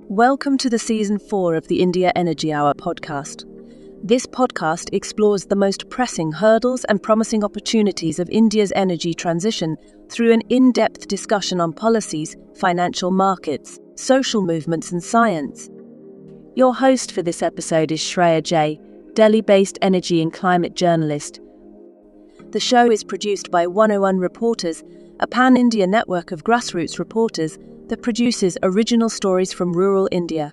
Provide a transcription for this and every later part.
Welcome to the Season 4 of the India Energy Hour podcast. This podcast explores the most pressing hurdles and promising opportunities of India's energy transition through an in-depth discussion on policies, financial markets, social movements and science. Your host for this episode is Shreya J., Delhi-based energy and climate journalist. The show is produced by 101 Reporters, a pan-India network of grassroots reporters that produces original stories from rural India.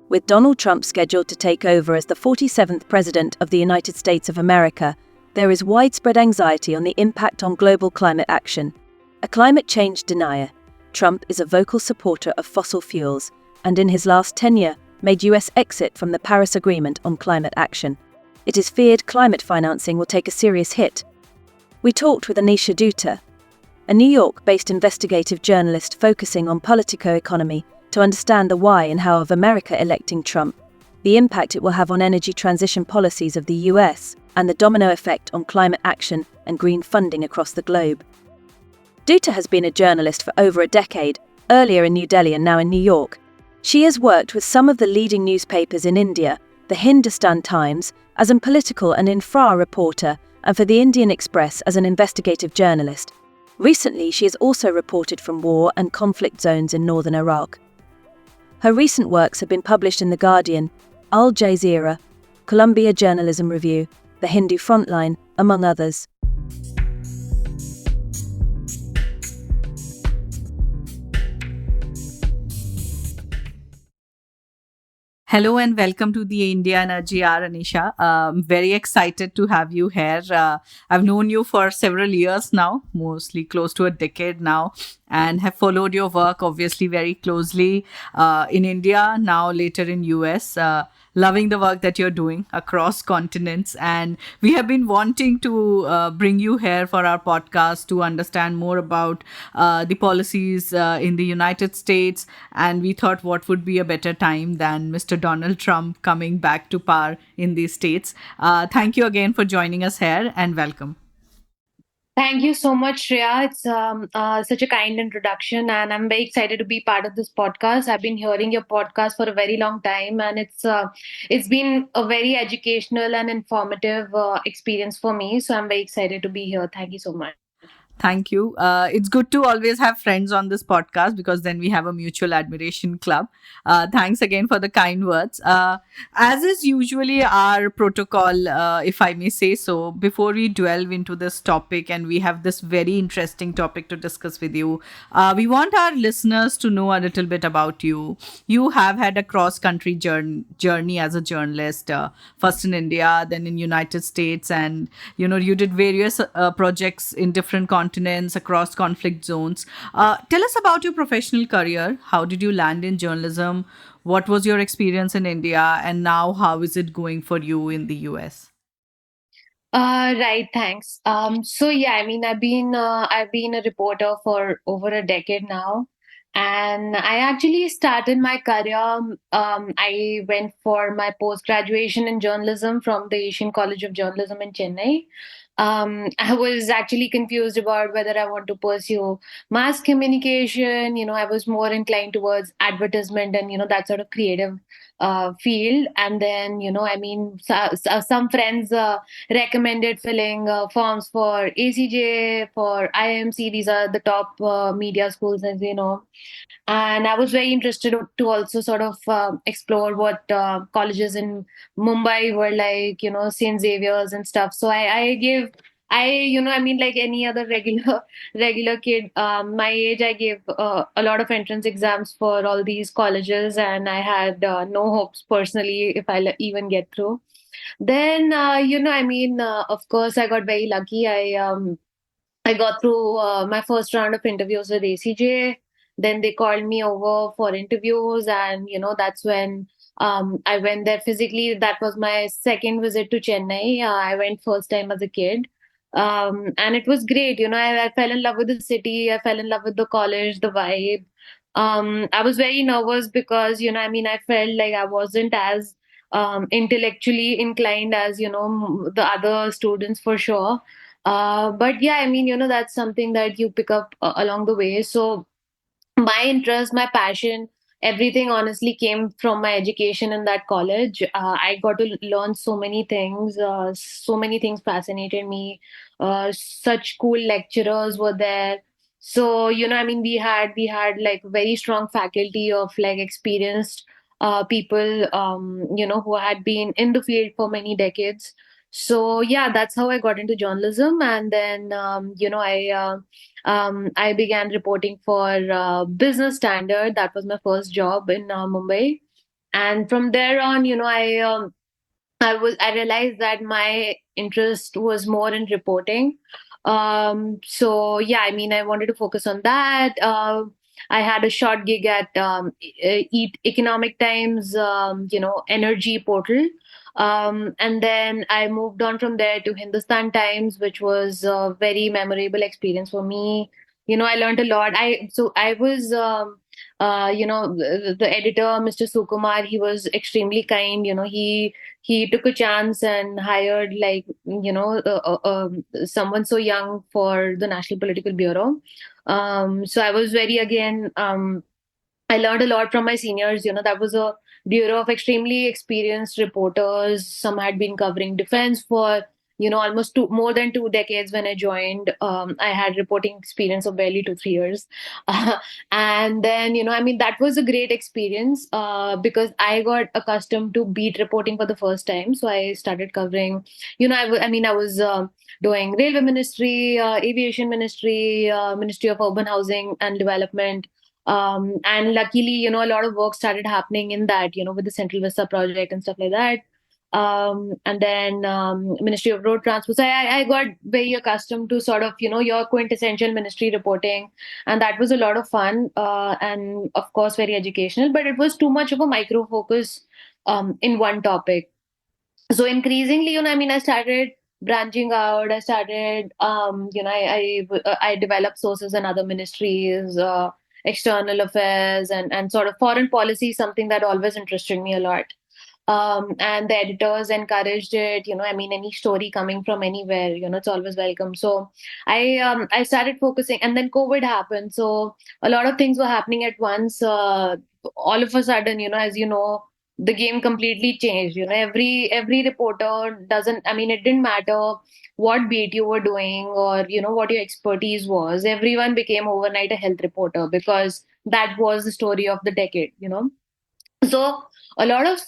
With Donald Trump scheduled to take over as the 47th President of the United States of America, there is widespread anxiety on the impact on global climate action. A climate change denier, Trump is a vocal supporter of fossil fuels and in his last tenure made US exit from the Paris Agreement on climate action. It is feared climate financing will take a serious hit. We talked with Anisha Dutta, a New York-based investigative journalist focusing on politico-economy, to understand the why and how of America electing Trump, the impact it will have on energy transition policies of the US, and the domino effect on climate action and green funding across the globe. Dutta has been a journalist for over a decade, earlier in New Delhi and now in New York. She has worked with some of the leading newspapers in India, the Hindustan Times, as a political and infra reporter, and for the Indian Express as an investigative journalist. Recently, she has also reported from war and conflict zones in northern Iraq. Her recent works have been published in The Guardian, Al Jazeera, Columbia Journalism Review, The Hindu Frontline, among others. Hello and welcome to the India Energy Hour, Anisha. I'm very excited to have you here. I've known you for several years now, mostly close to a decade now, and have followed your work obviously very closely in India, now later in US. Loving the work that you're doing across continents, and we have been wanting to bring you here for our podcast to understand more about the policies in the United States, and we thought what would be a better time than Mr. Donald Trump coming back to power in these states. Thank you again for joining us here, and welcome. Thank you so much, Shreya. It's such a kind introduction, and I'm very excited to be part of this podcast. I've been hearing your podcast for a very long time, and it's been a very educational and informative experience for me. So I'm very excited to be here. Thank you so much. Thank you. It's good to always have friends on this podcast because then we have a mutual admiration club. Thanks again for the kind words. As is usually our protocol, if I may say so, before we delve into this topic and we have this very interesting topic to discuss with you, we want our listeners to know a little bit about you. You have had a cross-country journey as a journalist, first in India, then in United States, and you did various projects in different continents across conflict zones. Tell us about your professional career. How did you land in journalism? What was your experience in India? And now how is it going for you in the US? Right, thanks. So yeah, I mean, I've been a reporter for over a decade now, and I actually started my career. I went for my post graduation in journalism from the Asian College of Journalism in Chennai. I was actually confused about whether I want to pursue mass communication. I was more inclined towards advertisement and that sort of creative field. And then some friends recommended filling forms for ACJ, for IMC. These are the top media schools, as you know. And I was very interested to also sort of explore what colleges in Mumbai were like, St. Xavier's and stuff. So like any other regular kid, my age, I gave a lot of entrance exams for all these colleges, and I had no hopes personally if I'll even get through. Then, of course, I got very lucky. I got through my first round of interviews with ACJ. Then they called me over for interviews, and that's when I went there physically. That was my second visit to Chennai. I went first time as a kid. And it was great. I fell in love with the city. I fell in love with the college, the vibe. I was very nervous because, I felt like I wasn't as intellectually inclined as the other students for sure. But yeah, I mean, that's something that you pick up along the way. So my interest, my passion, everything honestly came from my education in that college. I got to learn so many things. So many things fascinated me. Such cool lecturers were there. So I mean, we had like very strong faculty of like experienced people, who had been in the field for many decades. So yeah, that's how I got into journalism, and then I began reporting for Business Standard. That was my first job in Mumbai, and from there on, I realized that my interest was more in reporting. So yeah, I mean, I wanted to focus on that. I had a short gig at Eat Economic Times, energy portal. And then I moved on from there to Hindustan Times, which was a very memorable experience for me. I learned a lot. I was the editor, Mr. Sukumar. He was extremely kind. He took a chance and hired like someone so young for the National Political Bureau. So I was very again I learned a lot from my seniors. That was a bureau of extremely experienced reporters. Some had been covering defense for, almost more than 2 decades when I joined. I had reporting experience of barely 2, 3 years. And then, I mean, that was a great experience because I got accustomed to beat reporting for the first time. So I started covering, I was doing railway ministry, aviation ministry, Ministry of Urban Housing and Development, and luckily, a lot of work started happening in that, with the Central Vista project and stuff like that. And then Ministry of Road Transport. So I got very accustomed to sort of, your quintessential ministry reporting. And that was a lot of fun and, of course, very educational. But it was too much of a micro focus in one topic. So increasingly, I started branching out. I started, I developed sources in other ministries, external affairs, and sort of foreign policy, something that always interested me a lot. And the editors encouraged it. Any story coming from anywhere, it's always welcome. So I started focusing, and then COVID happened. So a lot of things were happening at once. All of a sudden, as you know, the game completely changed. Every reporter doesn't. I mean, it didn't matter what beat you were doing or what your expertise was. Everyone became overnight a health reporter because that was the story of the decade. So a lot of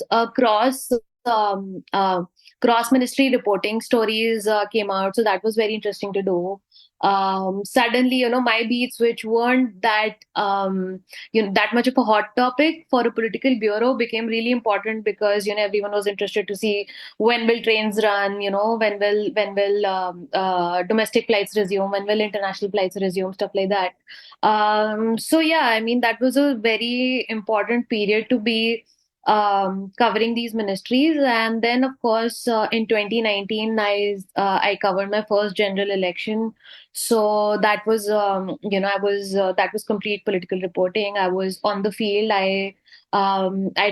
um, uh, cross ministry reporting stories came out. So that was very interesting to do. Suddenly, my beats, which weren't that much of a hot topic for a political bureau, became really important because everyone was interested to see when will trains run, when will domestic flights resume, when will international flights resume, stuff like that. So yeah, I mean, that was a very important period to be covering these ministries. And then, of course, in 2019, I covered my first general election. So that was, that was complete political reporting. I was on the field. I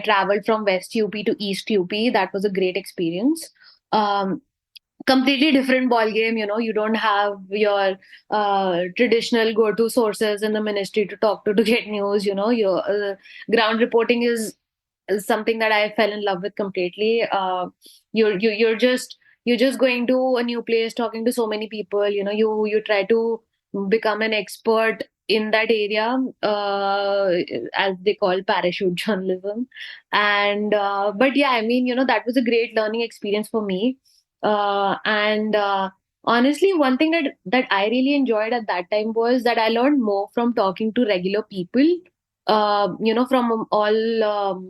traveled from West UP to East UP. That was a great experience. Completely different ball game. You don't have your traditional go-to sources in the ministry to talk to get news. Your ground reporting is something that I fell in love with completely. You're just going to a new place, talking to so many people. You try to become an expert in that area, as they call parachute journalism. And but yeah, I mean, that was a great learning experience for me. And honestly, one thing that I really enjoyed at that time was that I learned more from talking to regular people, from all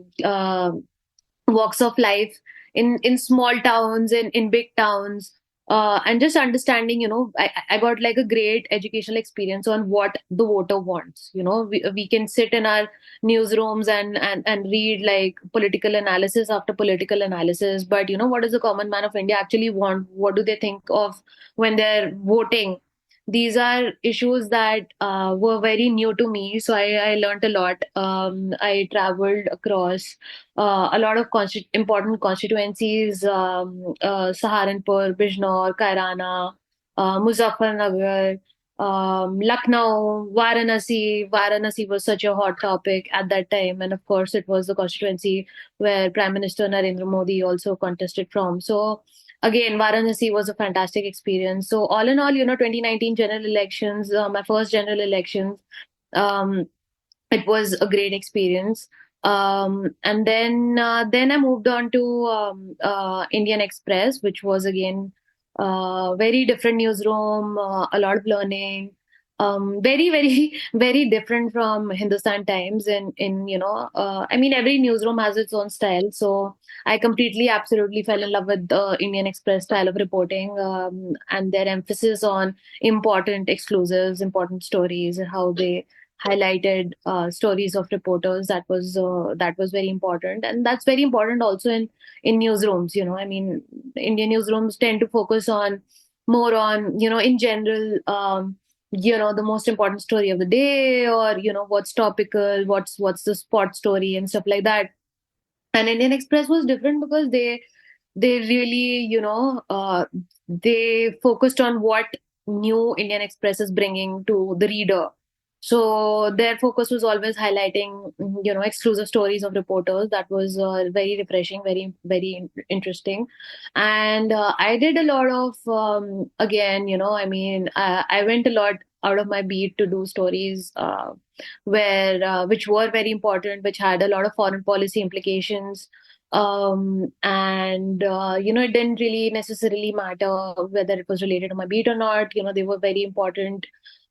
walks of life, in small towns, in big towns, and just understanding. I got like a great educational experience on what the voter wants. We can sit in our newsrooms and read like political analysis after political analysis, but what does the common man of India actually want? What do they think of when they're voting? these are issues that were very new to me. So I learned a lot. I traveled across a lot of important constituencies: Saharanpur, Bijnor, Kairana, Muzaffarnagar, Lucknow, Varanasi. Varanasi was such a hot topic at that time, and of course, it was the constituency where Prime Minister Narendra Modi also contested from. So again, Varanasi was a fantastic experience. So all in all, 2019 general elections, my first general elections, um, it was a great experience. And then I moved on to Indian Express, which was again very different newsroom, a lot of learning. Very, very, very different from Hindustan Times. I mean, every newsroom has its own style. So I completely, absolutely fell in love with the Indian Express style of reporting, and their emphasis on important exclusives, important stories, and how they highlighted stories of reporters. That was very important, and that's very important also in newsrooms. I mean, Indian newsrooms tend to focus on more on, in general, the most important story of the day, or what's topical, what's the spot story and stuff like that. And Indian Express was different because they really, they focused on what new Indian Express is bringing to the reader. So their focus was always highlighting, exclusive stories of reporters. That was very refreshing, very, very interesting. And I did a lot of, again, I mean, I went a lot out of my beat to do stories which were very important, which had a lot of foreign policy implications. And it didn't really necessarily matter whether it was related to my beat or not. They were very important.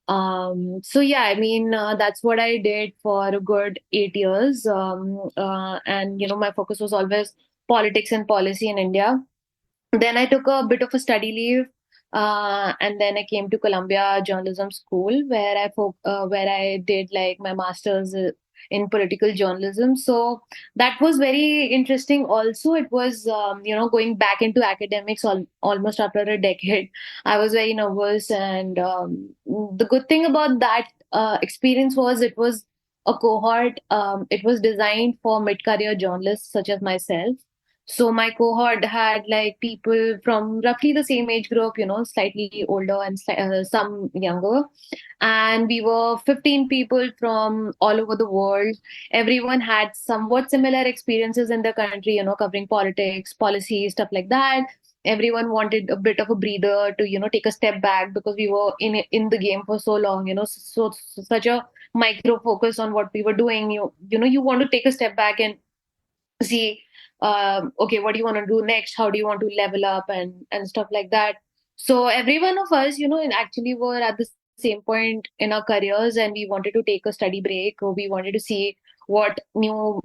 So yeah, I mean, that's what I did for a good 8 years. And my focus was always politics and policy in India. Then I took a bit of a study leave, and then I came to Columbia Journalism School, where I did like my master's in political journalism. So that was very interesting. Also, it was going back into academics almost after a decade. I was very nervous, and the good thing about that experience was it was a cohort. It was designed for mid-career journalists such as myself. So my cohort had like people from roughly the same age group, slightly older and some younger. And we were 15 people from all over the world. Everyone had somewhat similar experiences in the country, covering politics, policy, stuff like that. Everyone wanted a bit of a breather to, take a step back because we were in the game for so long, so such a micro focus on what we were doing. You want to take a step back and see, okay, what do you want to do next, how do you want to level up, and stuff like that. So every one of us, actually were at the same point in our careers, and we wanted to take a study break, or we wanted to see what new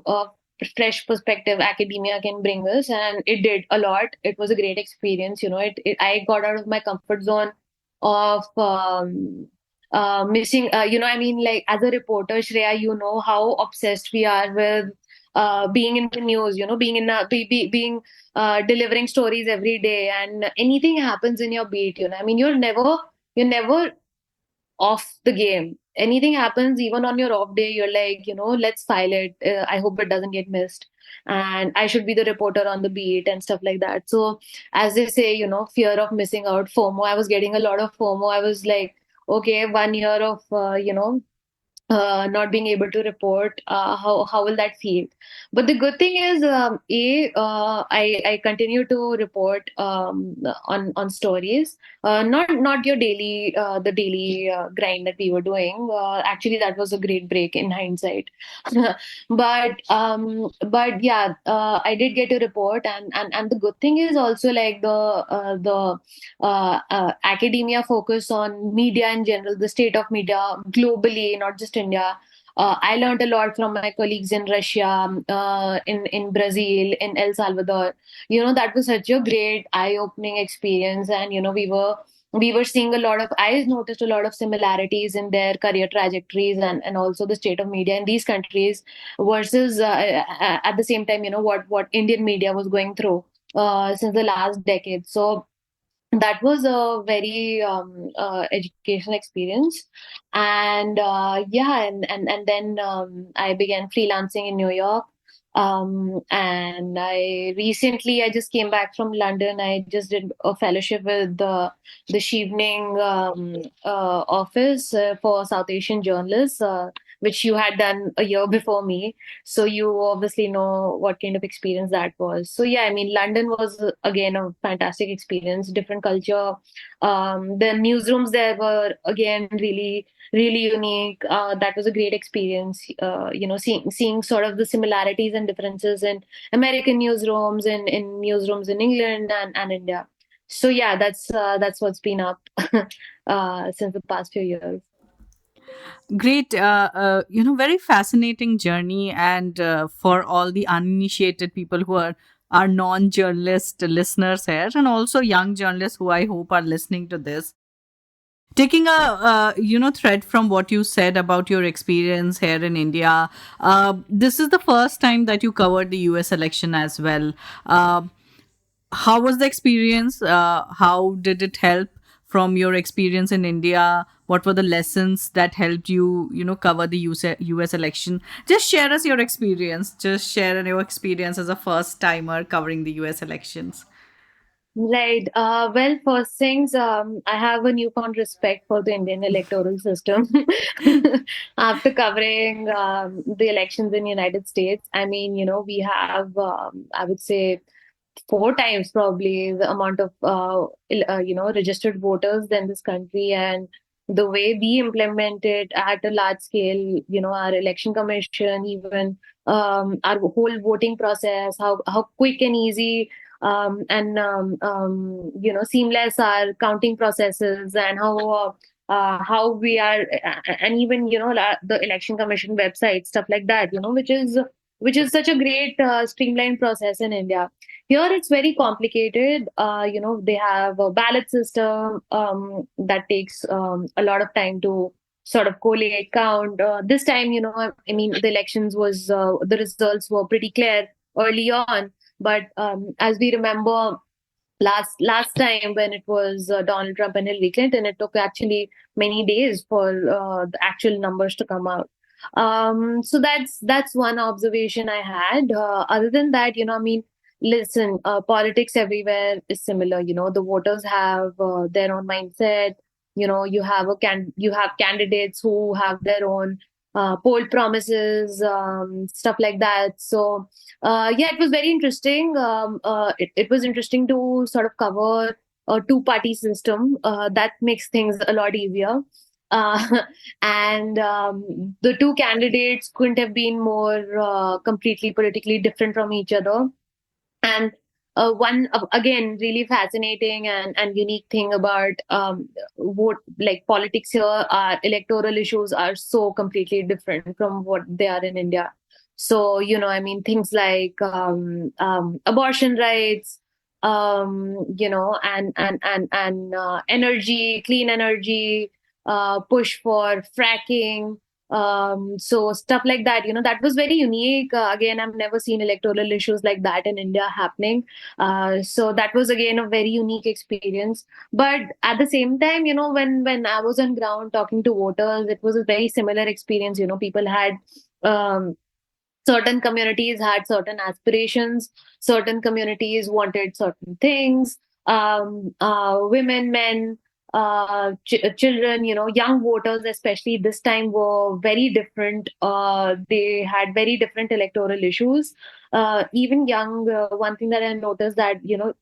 fresh perspective academia can bring us. And it did a lot. It was a great experience. I got out of my comfort zone of missing, I mean, like, as a reporter, Shreya, how obsessed we are with being in the news, being in being delivering stories every day, and anything happens in your beat. I mean, you're never off the game. Anything happens, even on your off day, you're like, let's file it. I hope it doesn't get missed, and I should be the reporter on the beat and stuff like that. So, as they say, fear of missing out, FOMO. I was getting a lot of FOMO. I was like, okay, 1 year of not being able to report, how will that feel? But the good thing is, I continue to report on stories, not your daily the daily grind that we were doing. Actually, that was a great break in hindsight. But yeah, I did get a report, and the good thing is also, like, the academia focus on media in general, the state of media globally, not just India. I learned a lot from my colleagues in Russia, in Brazil, in El Salvador. That was such a great eye-opening experience, and we were seeing a lot of. I noticed a lot of similarities in their career trajectories, and also the state of media in these countries versus, at the same time, what Indian media was going through since the last decade. So that was a very educational experience. And yeah, and then I began freelancing in New York. And I just came back from London. I just did a fellowship with the Chevening office for South Asian journalists, which you had done a year before me. So you obviously know what kind of experience that was. So yeah, I mean, London was again a fantastic experience, different culture. The newsrooms there were again really unique. That was a great experience. Seeing sort of the similarities and differences in American newsrooms and in newsrooms in England and India. So yeah, that's what's been up since the past few years. Great, very fascinating journey, and for all the uninitiated people who are non-journalist listeners here, and also young journalists who I hope are listening to this. Taking a thread from what you said about your experience here in India, this is the first time that you covered the U.S. election as well. Uh, how was the experience? How did it help from your experience in India? What were the lessons that helped you, cover the US election? Just share us your experience. Just share your experience as a first timer covering the US elections. Right. Well, first things, I have a newfound respect for the Indian electoral system after covering the elections in United States. I mean, we have, I would say, four times probably the amount of registered voters in this country, and the way we implement it at a large scale, our election commission, even our whole voting process, how quick and easy and seamless our counting processes, and how we are, and even the election commission website, stuff like that, which is such a great streamlined process in India. Here it's very complicated. They have a ballot system that takes a lot of time to sort of collate, count. This time, I mean, the results were pretty clear early on. But as we remember, last time when it was Donald Trump and Hillary Clinton, it took actually many days for the actual numbers to come out. So that's one observation I had. Other than that, I mean, listen, politics everywhere is similar. The voters have their own mindset. You have candidates who have their own poll promises, stuff like that. So yeah, it was very interesting. It was interesting to sort of cover a two-party system. That makes things a lot easier. Uh, and the two candidates couldn't have been more completely politically different from each other. And one again really fascinating and unique thing about what like politics here, our electoral issues are so completely different from what they are in India. So I mean, things like abortion rights, and energy, clean energy, push for fracking, so stuff like that, that was very unique. Again, I've never seen electoral issues like that in India happening. So that was again a very unique experience. But at the same time, when I was on ground talking to voters, it was a very similar experience. People had um, certain communities had certain aspirations, certain communities wanted certain things. Women, men, children, young voters, especially this time, were very different. They had very different electoral issues. Even young, one thing that I noticed that,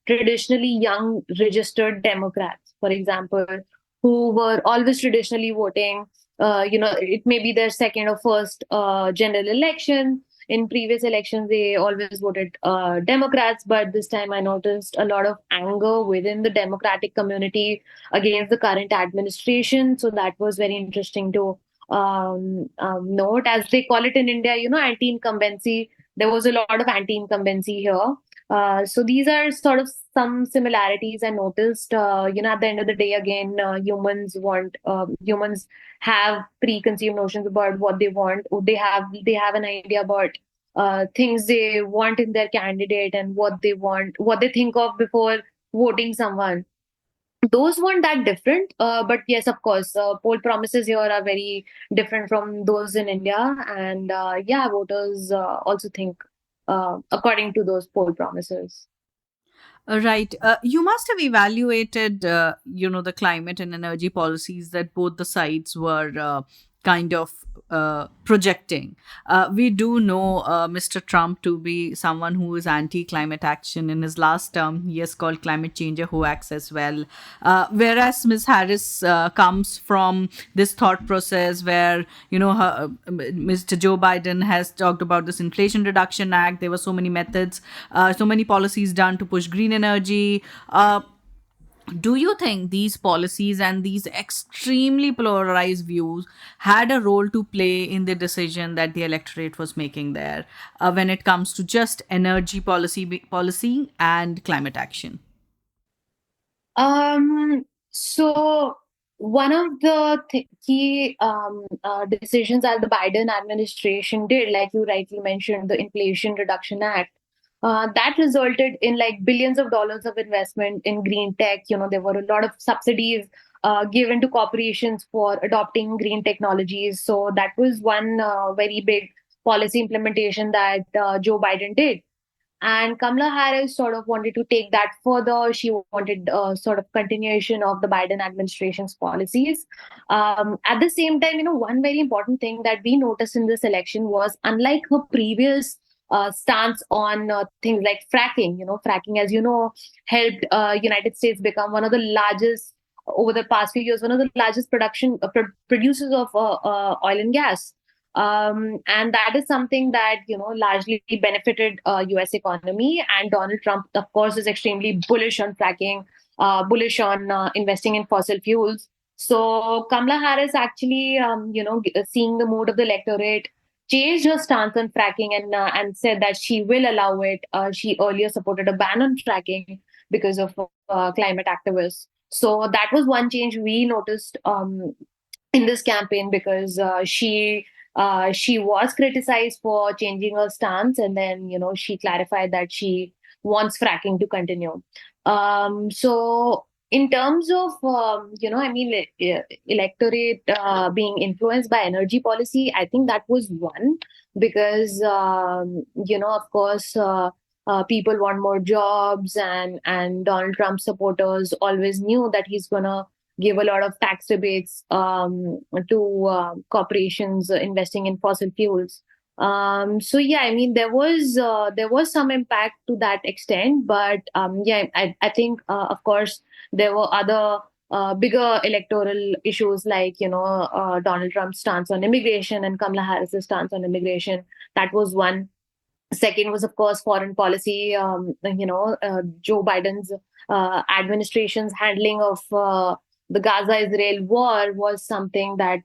traditionally young registered Democrats, for example, who were always traditionally voting, it may be their second or first general election. In previous elections, they always voted Democrats, but this time I noticed a lot of anger within the Democratic community against the current administration. So that was very interesting to note. As they call it in India, anti-incumbency. There was a lot of anti-incumbency here. So these are sort of some similarities I noticed. At the end of the day, again, humans have preconceived notions about what they want. They have an idea about things they want in their candidate and what they think of before voting someone. those weren't that different. But yes, of course, poll promises here are very different from those in India. And yeah, voters also think according to those poll promises. Right. You must have evaluated, the climate and energy policies that both the sides were kind of projecting. We do know Mr. Trump to be someone who is anti-climate action. In his last term, he has called climate change a hoax as well. Whereas Ms. Harris comes from this thought process where, Mr. Joe Biden has talked about this Inflation Reduction Act. There were so many methods, so many policies done to push green energy. Do you think these policies and these extremely polarized views had a role to play in the decision that the electorate was making there when it comes to just energy policy and climate action? So one of the key decisions that the Biden administration did, like you rightly mentioned, the Inflation Reduction Act, that resulted in like billions of dollars of investment in green tech. There were a lot of subsidies given to corporations for adopting green technologies. So that was one very big policy implementation that Joe Biden did. And Kamala Harris sort of wanted to take that further. She wanted sort of continuation of the Biden administration's policies. At the same time, one very important thing that we noticed in this election was, unlike her previous stance on things like fracking, fracking, as you know, helped United States become one of the largest over the past few years, one of the largest producers of oil and gas. And that is something that largely benefited U.S. economy. And Donald Trump, of course, is extremely bullish on fracking, bullish on investing in fossil fuels. So Kamala Harris actually, seeing the mood of the electorate, changed her stance on fracking and said that she will allow it. She earlier supported a ban on fracking because of climate activists. So that was one change we noticed in this campaign, because she was criticized for changing her stance, and then she clarified that she wants fracking to continue. So in terms of electorate being influenced by energy policy, I think that was one, because of course. People want more jobs, and Donald Trump supporters always knew that he's gonna give a lot of tax rebates to corporations investing in fossil fuels. So yeah, I mean there was some impact to that extent, but yeah, I think of course there were other bigger electoral issues, like Donald Trump's stance on immigration and Kamala Harris's stance on immigration. That was one. Second was, of course, foreign policy. Joe Biden's administration's handling of the Gaza-Israel war was something that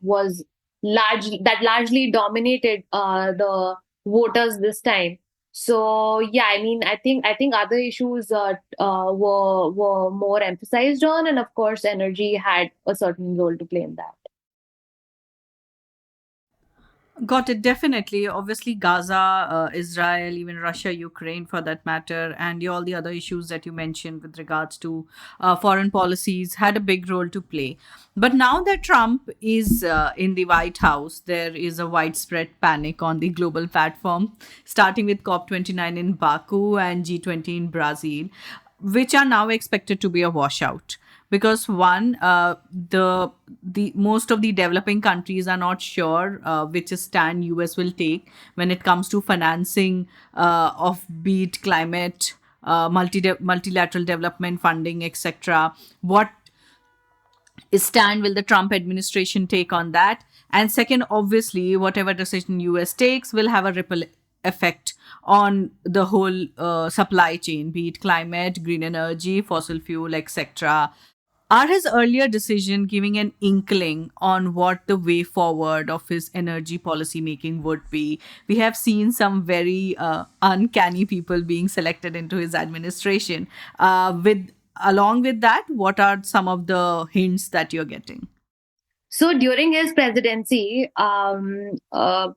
largely dominated the voters this time. So yeah, I mean, I think other issues were more emphasized on, and of course, energy had a certain role to play in that. Got it. Definitely. Obviously, Gaza, Israel, even Russia, Ukraine, for that matter, and all the other issues that you mentioned with regards to foreign policies had a big role to play. But now that Trump is in the White House, there is a widespread panic on the global platform, starting with COP29 in Baku and G20 in Brazil, which are now expected to be a washout, because one, the most of the developing countries are not sure which stand US will take when it comes to financing of, be it climate, multilateral development funding, etc. What stand will the Trump administration take on that? And second, obviously, whatever decision US takes will have a ripple effect on the whole supply chain, be it climate, green energy, fossil fuel, etc. Are his earlier decision giving an inkling on what the way forward of his energy policy making would be? We have seen some very uncanny people being selected into his administration. With Along with that, what are some of the hints that you're getting? So during his presidency,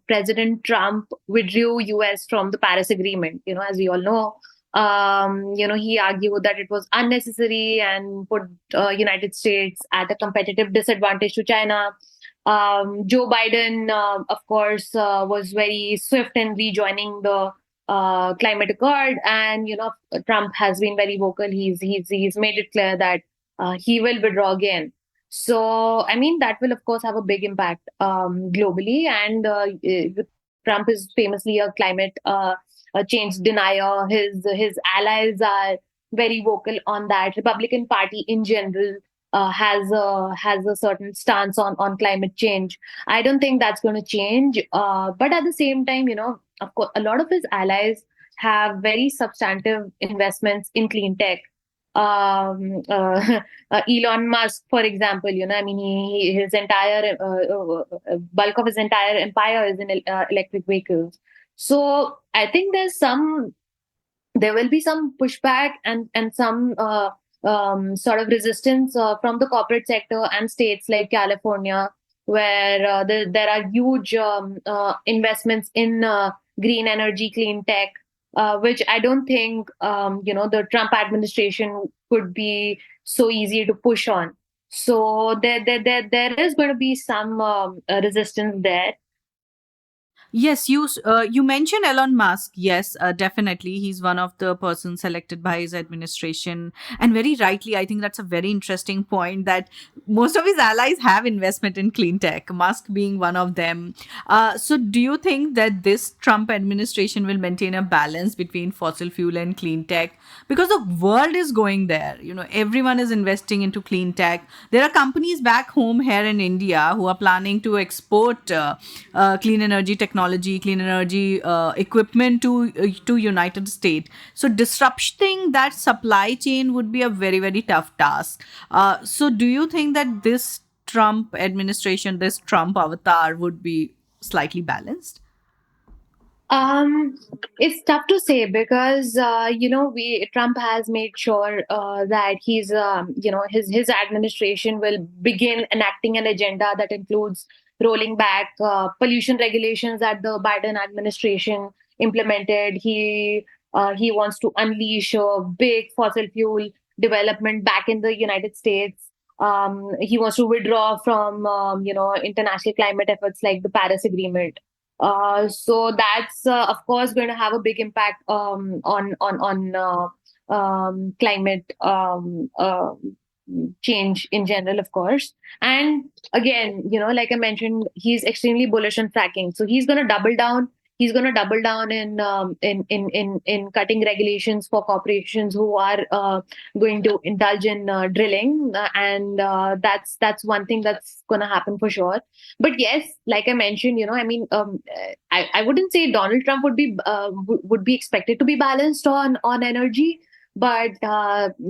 President Trump withdrew US from the Paris Agreement. As we all know, He argued that it was unnecessary and put United States at a competitive disadvantage to China. Joe Biden, of course, was very swift in rejoining the climate accord, and Trump has been very vocal. He's made it clear that he will withdraw again. So, I mean, that will, of course, have a big impact globally. And Trump is famously a climate change denier. His allies are very vocal on that. Republican Party in general has a certain stance on climate change. I don't think that's going to change. But at the same time, of course, a lot of his allies have very substantive investments in clean tech. Elon Musk, for example, I mean, his entire bulk of his entire empire is in electric vehicles. So I think there will be some pushback and some sort of resistance from the corporate sector and states like California, where there are huge investments in green energy, clean tech, which I don't think the Trump administration could be so easy to push on. So there is going to be some resistance there. Yes, you mentioned Elon Musk. Yes, definitely, he's one of the persons selected by his administration, and very rightly, I think that's a very interesting point that most of his allies have investment in clean tech. Musk being one of them. So, do you think that this Trump administration will maintain a balance between fossil fuel and clean tech? Because the world is going there. Everyone is investing into clean tech. There are companies back home here in India who are planning to export clean energy technology, clean energy equipment to United States. So disrupting that supply chain would be a very, very tough task. So do you think that this Trump administration, this Trump avatar would be slightly balanced? Um, it's tough to say because we Trump has made sure that his administration will begin enacting an agenda that includes rolling back pollution regulations that the Biden administration implemented. He wants to unleash big fossil fuel development back in the United States. He wants to withdraw from international climate efforts like the Paris Agreement. So that's of course going to have a big impact on climate change in general, of course. And again, like I mentioned, he's extremely bullish on fracking, so he's going to double down. He's going to double down in cutting regulations for corporations who are going to indulge in drilling, and that's one thing that's going to happen for sure. But yes, like I mentioned, I mean, I wouldn't say Donald Trump would be expected to be balanced on energy, but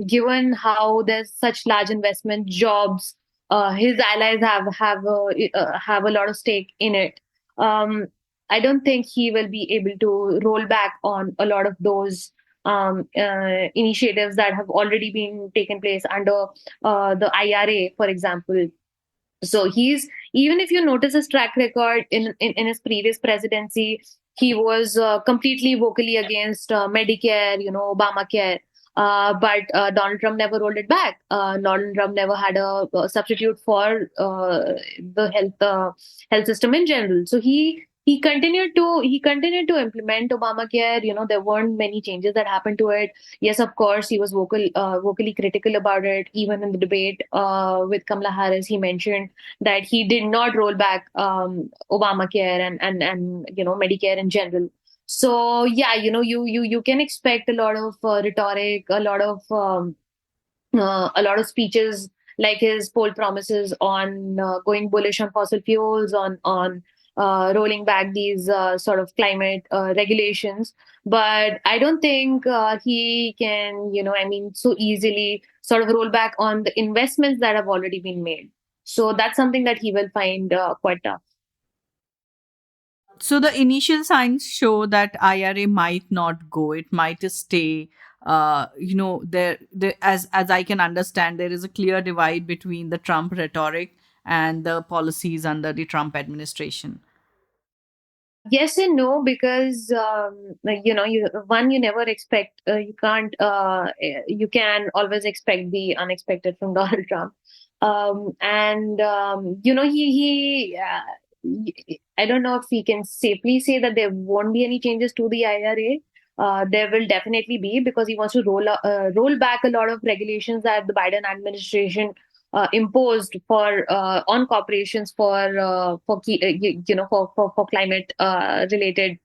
given how there's such large investment, jobs, his allies have a lot of stake in it. Um, I don't think he will be able to roll back on a lot of those initiatives that have already been taken place under the IRA, for example. So he's even if you notice his track record in his previous presidency, he was completely vocally against Medicare, Obamacare. But Donald Trump never rolled it back. Donald Trump never had a substitute for the health system in general. So he continued to implement Obamacare. There weren't many changes that happened to it. Yes, of course, he was vocally critical about it. Even in the debate with Kamala Harris, he mentioned that he did not roll back Obamacare and Medicare in general. So yeah, you can expect a lot of rhetoric, a lot of speeches like his poll promises on going bullish on fossil fuels, on rolling back these sort of climate regulations. But I don't think he can, I mean, so easily sort of roll back on the investments that have already been made. So that's something that he will find quite tough. So the initial signs show that IRA might not go. It might stay. There as I can understand, there is a clear divide between the Trump rhetoric and the policies under the Trump administration. Yes and no, because you never expect, you can always expect the unexpected from Donald Trump. And I don't know if we can safely say that there won't be any changes to the IRA. There will definitely be, because he wants to roll back a lot of regulations that the Biden administration imposed for on corporations for key, for climate related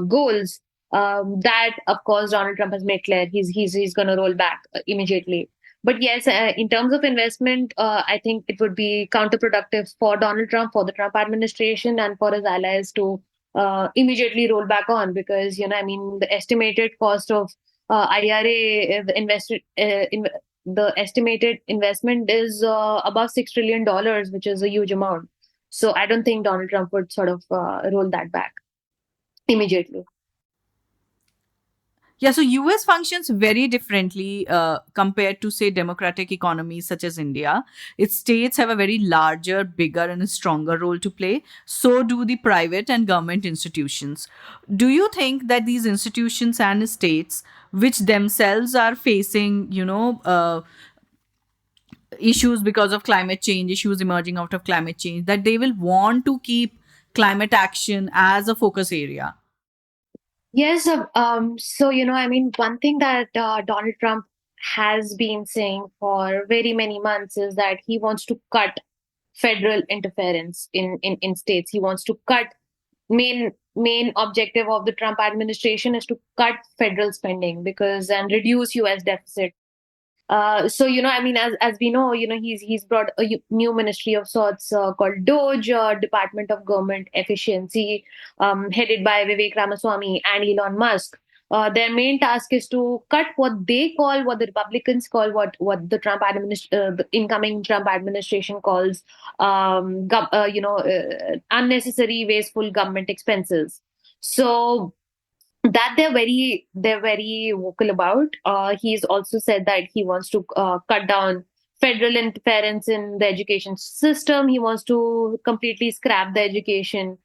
goals, that of course Donald Trump has made clear he's going to roll back immediately. But yes, in terms of investment, I think it would be counterproductive for Donald Trump, for the Trump administration, and for his allies to immediately roll back on, because the estimated cost of IRA invested the estimated investment is above $6 trillion, which is a huge amount. So I don't think Donald Trump would sort of roll that back immediately. Yeah, so US functions very differently compared to, say, democratic economies such as India. Its states have a very larger, bigger, and a stronger role to play. So do the private and government institutions. Do you think that these institutions and states, which themselves are facing, issues because of climate change, issues emerging out of climate change, that they will want to keep climate action as a focus area? Yes. So, one thing that Donald Trump has been saying for very many months is that he wants to cut federal interference in states. He wants to cut main objective of the Trump administration is to cut federal spending because and reduce US deficit. So as we know, he's brought a new ministry of sorts called DOGE, Department of Government Efficiency, headed by Vivek Ramaswamy and Elon Musk. Their main task is to cut what the Republicans call, what the the incoming Trump administration calls, unnecessary, wasteful government expenses. So that they're very vocal about. He's also said that he wants to cut down federal interference in the education system. He wants to completely scrap the education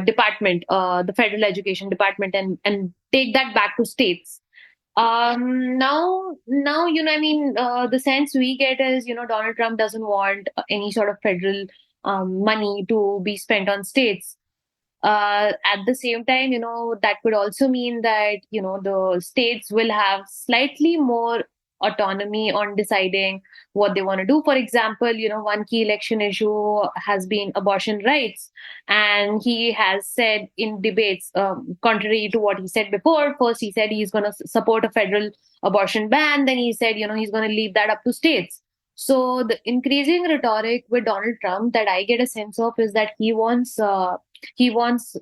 department, the federal education department, and take that back to states. Now, the sense we get is, Donald Trump doesn't want any sort of federal money to be spent on states. At the same time, that could also mean that, the states will have slightly more autonomy on deciding what they want to do. For example, one key election issue has been abortion rights. And he has said in debates, contrary to what he said before, first he said he's going to support a federal abortion ban. Then he said, he's going to leave that up to states. So the increasing rhetoric with Donald Trump that I get a sense of is that he wants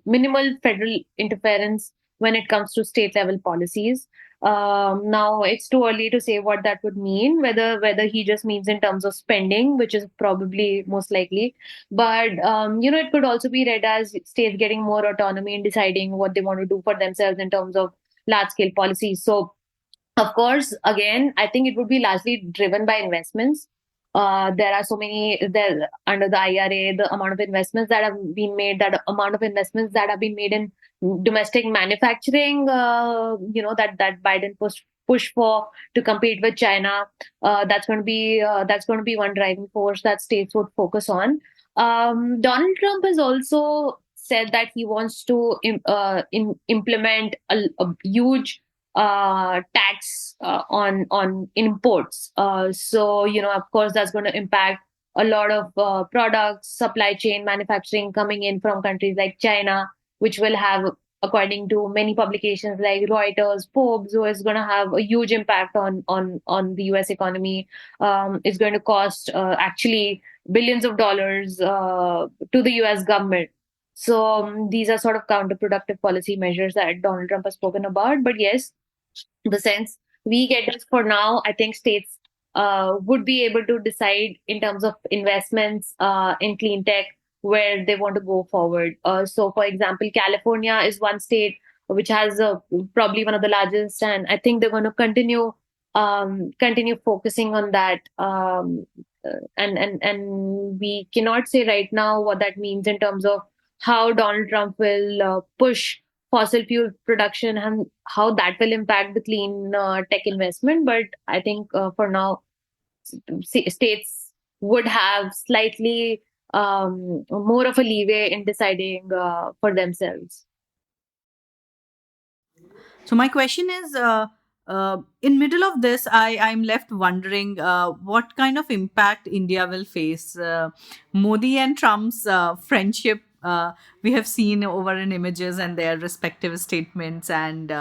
minimal federal interference when it comes to state level policies. Now it's too early to say what that would mean, whether he just means in terms of spending, which is probably most likely, but it could also be read as states getting more autonomy in deciding what they want to do for themselves in terms of large scale policies. So of course, again, I think it would be largely driven by investments. There are so many there under the IRA, the amount of investments that have been made, that amount of investments that have been made in domestic manufacturing, that Biden push for to compete with China. That's going to be one driving force that states would focus on. Donald Trump has also said that he wants to implement a huge tax on imports. So of course, that's going to impact a lot of products, supply chain, manufacturing coming in from countries like China, which will have, according to many publications like Reuters, Forbes, who is going to have a huge impact on the U.S. economy. It's going to cost actually billions of dollars to the U.S. government. So these are sort of counterproductive policy measures that Donald Trump has spoken about. But yes, the sense we get is for now, I think states would be able to decide in terms of investments in clean tech where they want to go forward. So, for example, California is one state which has probably one of the largest, and I think they're going to continue focusing on that. And we cannot say right now what that means in terms of how Donald Trump will push fossil fuel production and how that will impact the clean tech investment. But I think for now, states would have slightly more of a leeway in deciding for themselves. So my question is, in middle of this, I'm left wondering what kind of impact India will face. Modi and Trump's friendship we have seen over in images and their respective statements, and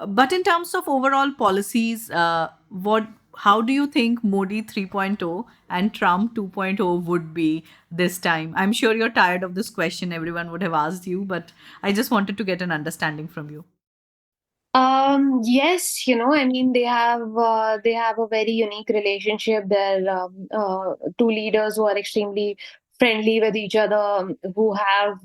but in terms of overall policies, what how do you think Modi 3.0 and Trump 2.0 would be this time? I'm sure you're tired of this question. Everyone would have asked you, but I just wanted to get an understanding from you. Yes, I mean they have a very unique relationship. They're two leaders who are extremely friendly with each other, who have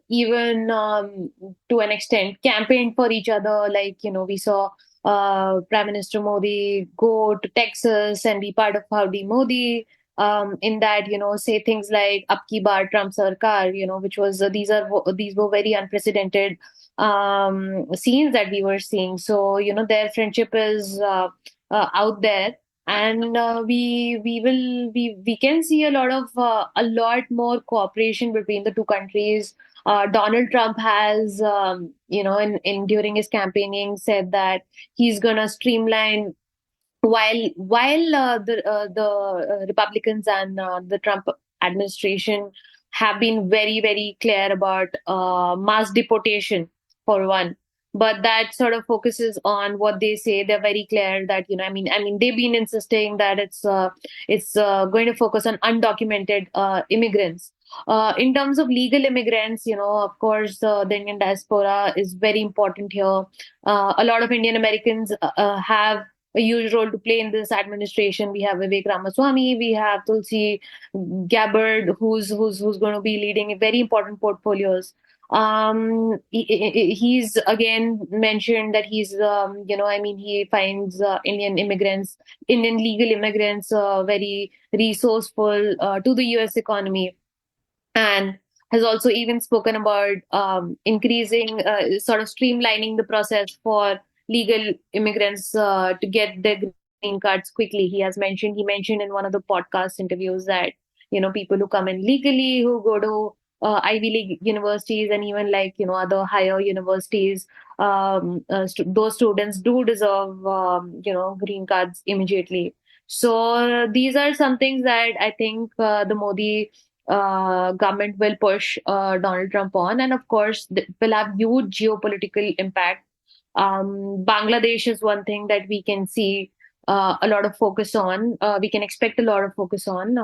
even to an extent campaigned for each other. Like, we saw Prime Minister Modi go to Texas and be part of Howdy Modi. In that, say things like "Ab ki baar Trump Sarkar," which was these were very unprecedented scenes that we were seeing. So, their friendship is out there, and we can see a lot more cooperation between the two countries. Donald Trump has, in during his campaigning, said that he's gonna streamline, while the Republicans and the Trump administration have been very, very clear about mass deportation for one, but that sort of focuses on what they say. They're very clear that, I mean they've been insisting that it's going to focus on undocumented immigrants. In terms of legal immigrants, of course, the Indian diaspora is very important here. A lot of Indian Americans have a huge role to play in this administration. We have Vivek Ramaswamy, we have Tulsi Gabbard, who's going to be leading very important portfolios. He's again mentioned that he finds Indian legal immigrants, very resourceful to the U.S. economy, and has also even spoken about increasing, sort of streamlining the process for legal immigrants to get their green cards quickly. He mentioned in one of the podcast interviews that, people who come in legally, who go to Ivy League universities and even, like, other higher universities, those students do deserve, green cards immediately. So these are some things that I think the Modi government will push Donald Trump on, and of course, will have huge geopolitical impact. Bangladesh is one thing that we can see a lot of focus on. We can expect a lot of focus on,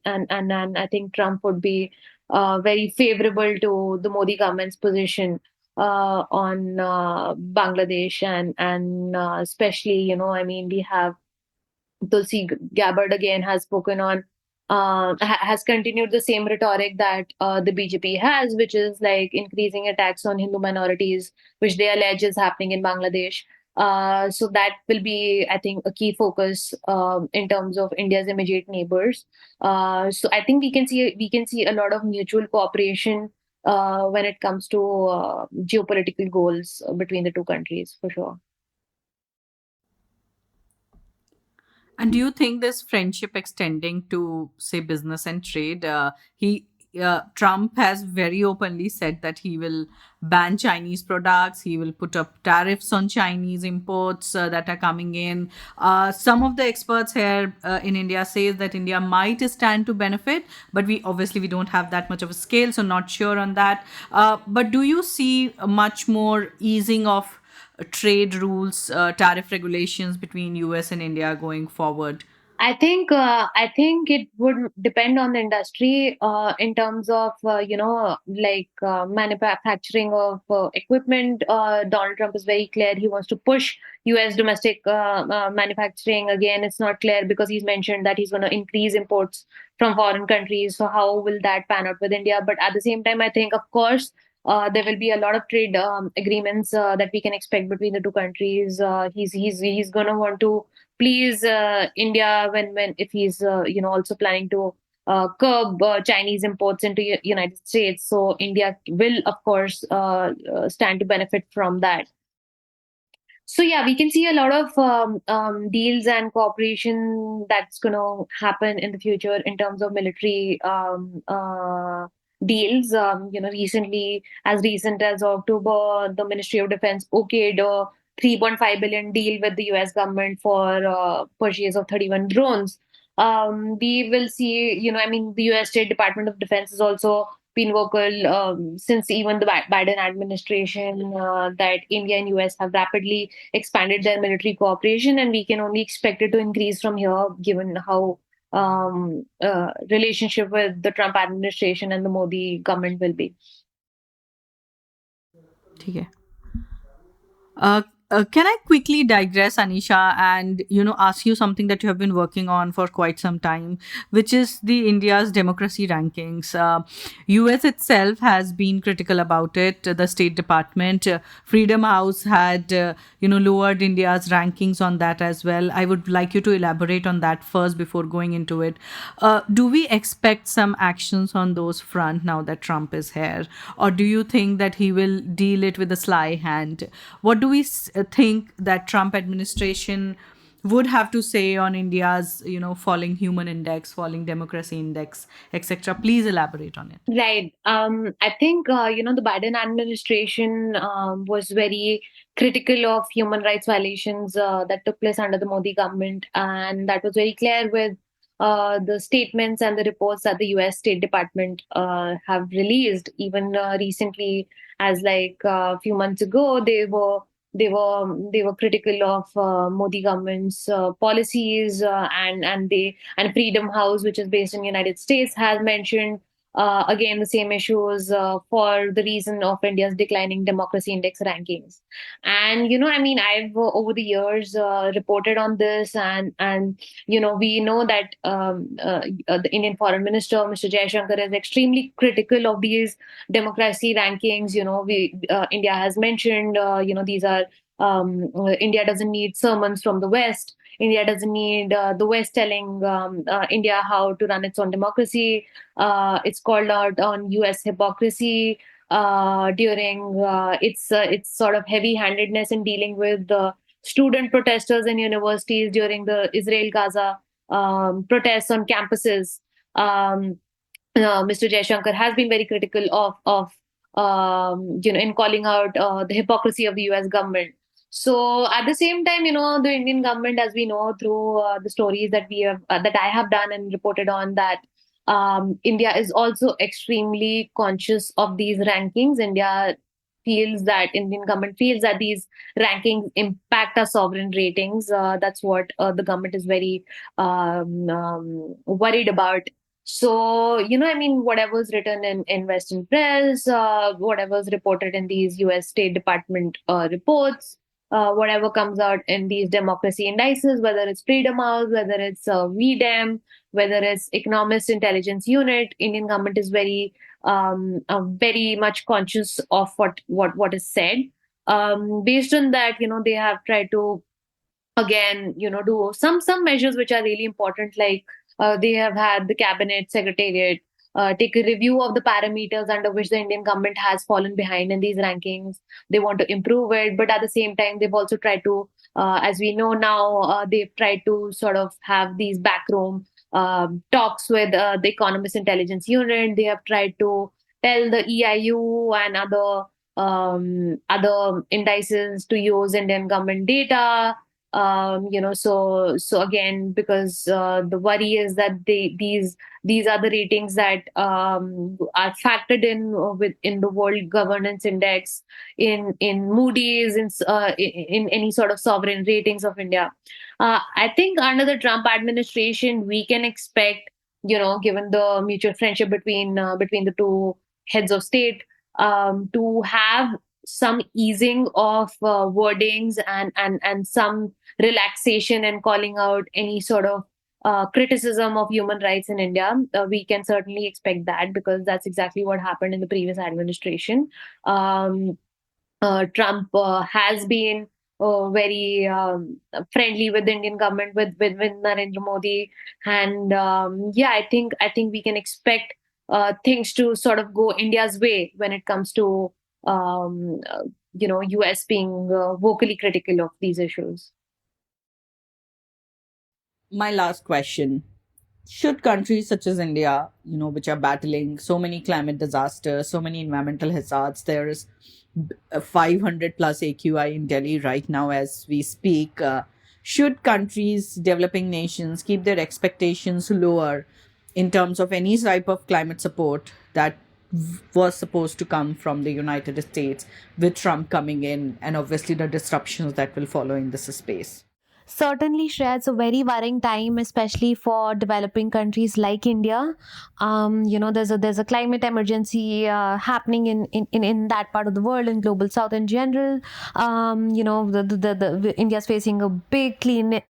and I think Trump would be very favorable to the Modi government's position on Bangladesh, and especially, we have Tulsi Gabbard again has spoken on, has continued the same rhetoric that the BJP has, which is like increasing attacks on Hindu minorities, which they allege is happening in Bangladesh. So that will be, I think, a key focus in terms of India's immediate neighbors. So I think we can see a lot of mutual cooperation when it comes to geopolitical goals between the two countries, for sure. And do you think this friendship extending to, say, business and trade? He Trump has very openly said that he will ban Chinese products. He will put up tariffs on Chinese imports that are coming in. Some of the experts here in India says that India might stand to benefit, but we don't have that much of a scale, so not sure on that. But do you see a much more easing of trade rules, tariff regulations between US and India going forward? I think it would depend on the industry in terms of, like manufacturing of equipment. Donald Trump is very clear he wants to push U.S. domestic manufacturing. Again, it's not clear because he's mentioned that he's going to increase imports from foreign countries. So how will that pan out with India? But at the same time, I think, of course, there will be a lot of trade agreements that we can expect between the two countries. He's going to want to please India when if he's also planning to curb Chinese imports into United States. So India will, of course, stand to benefit from that. So yeah, we can see a lot of deals and cooperation that's going to happen in the future in terms of military deals. Recently, as recent as October, the Ministry of Defense okayed a 3.5 billion deal with the U.S. government for purchase of 31 drones. We will see, the U.S. State Department of Defense is also been vocal since even the Biden administration that India and US have rapidly expanded their military cooperation, and we can only expect it to increase from here, given how relationship with the Trump administration and the Modi government will be. ठीक है. Can I quickly digress, Anisha, and ask you something that you have been working on for quite some time, which is the India's democracy rankings. US itself has been critical about it. The State Department, Freedom House had lowered India's rankings on that as well. I would like you to elaborate on that first before going into it. Do we expect some actions on those front now that Trump is here, or do you think that he will deal it with a sly hand? What do we think that Trump administration would have to say on India's, falling human index, falling democracy index, etc.? Please elaborate on it. Right. I think, the Biden administration was very critical of human rights violations that took place under the Modi government. And that was very clear with the statements and the reports that the US State Department have released. Even recently, as like a few months ago, they were critical of Modi government's policies, and Freedom House, which is based in the United States, has mentioned again the same issues for the reason of India's declining democracy index rankings. And I've over the years reported on this, and we know that the Indian Foreign Minister, Mr. Jaishankar, is extremely critical of these democracy rankings. India has mentioned, these are India doesn't need sermons from the West. India doesn't need the West telling India how to run its own democracy. It's called out on U.S. hypocrisy during its sort of heavy-handedness in dealing with the student protesters in universities during the Israel-Gaza protests on campuses. Mr. Jaishankar has been very critical of in calling out the hypocrisy of the U.S. government. So at the same time, the Indian government, as we know through the stories that we have that I have done and reported on, that India is also extremely conscious of these rankings. Indian government feels that these rankings impact our sovereign ratings. That's what the government is very worried about. So, whatever's written in Western press, whatever's reported in these US State Department reports, whatever comes out in these democracy indices, whether it's Freedom House, whether it's VDEM, whether it's Economist Intelligence Unit, Indian government is very much conscious of what is said. Based on that, they have tried to again, do some measures which are really important, like they have had the cabinet secretariat take a review of the parameters under which the Indian government has fallen behind in these rankings. They want to improve it, but at the same time, they've also tried to, as we know now, they've tried to sort of have these backroom talks with the Economist Intelligence Unit. They have tried to tell the EIU and other indices to use Indian government data. So again, because the worry is that these are the ratings that are factored in the World Governance Index, in Moody's, in any sort of sovereign ratings of India. I think under the Trump administration, we can expect, given the mutual friendship between the two heads of state, to have some easing of wordings and some relaxation and calling out any sort of criticism of human rights in India. We can certainly expect that, because that's exactly what happened in the previous administration. Trump has been very friendly with the Indian government, with Narendra Modi, and yeah, I think we can expect things to sort of go India's way when it comes to um, uh, US being vocally critical of these issues. My last question. Should countries such as India, which are battling so many climate disasters, so many environmental hazards, there is a 500 plus AQI in Delhi right now as we speak. Should countries, developing nations, keep their expectations lower in terms of any type of climate support that was supposed to come from the United States with Trump coming in and obviously the disruptions that will follow in this space? Certainly, Shreya, it's a very worrying time, especially for developing countries like India. There's a climate emergency happening in that part of the world, in global south in general. The India's facing a big clean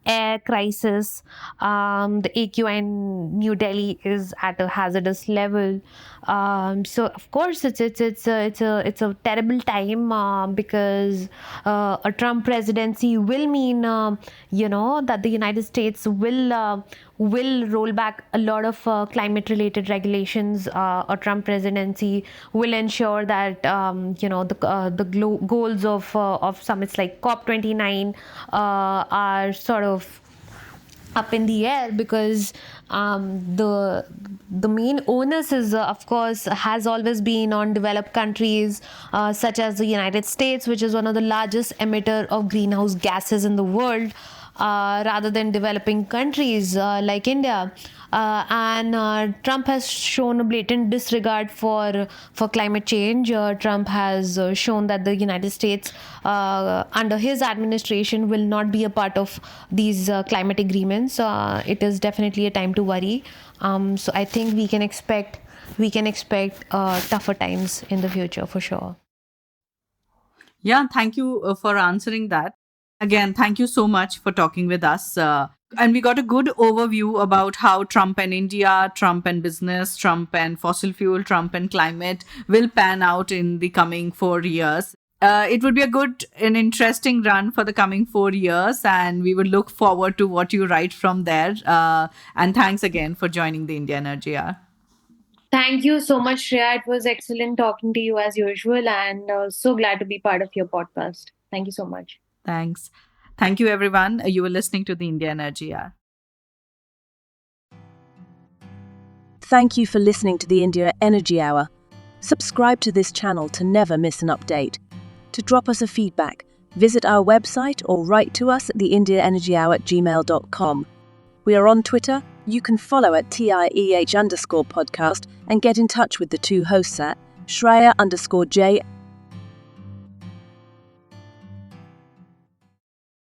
air crisis. The AQI in New Delhi is at a hazardous level. So of course it's a terrible time because a Trump presidency will mean that the United States will roll back a lot of climate related regulations. A Trump presidency will ensure that the goals of summits like COP29 are sort of up in the air, because the main onus is of course has always been on developed countries such as the United States, which is one of the largest emitter of greenhouse gases in the world, rather than developing countries like India. And Trump has shown a blatant disregard for climate change. Trump has shown that the United States, under his administration, will not be a part of these climate agreements. It is definitely a time to worry. So I think we can expect tougher times in the future for sure. Yeah, thank you for answering that. Again, thank you so much for talking with us. And we got a good overview about how Trump and India, Trump and business, Trump and fossil fuel, Trump and climate will pan out in the coming 4 years. It would be a good and interesting run for the coming 4 years, and we would look forward to what you write from there. And thanks again for joining the India Energy Hour. Thank you so much, Shreya. It was excellent talking to you as usual, and so glad to be part of your podcast. Thank you so much. Thanks. Thank you, everyone. You were listening to the India Energy Hour. Thank you for listening to the India Energy Hour. Subscribe to this channel to never miss an update. To drop us a feedback, visit our website or write to us at theindiaenergyhour@gmail.com. We are on Twitter. You can follow at TIEH_podcast and get in touch with the two hosts at Shreya_J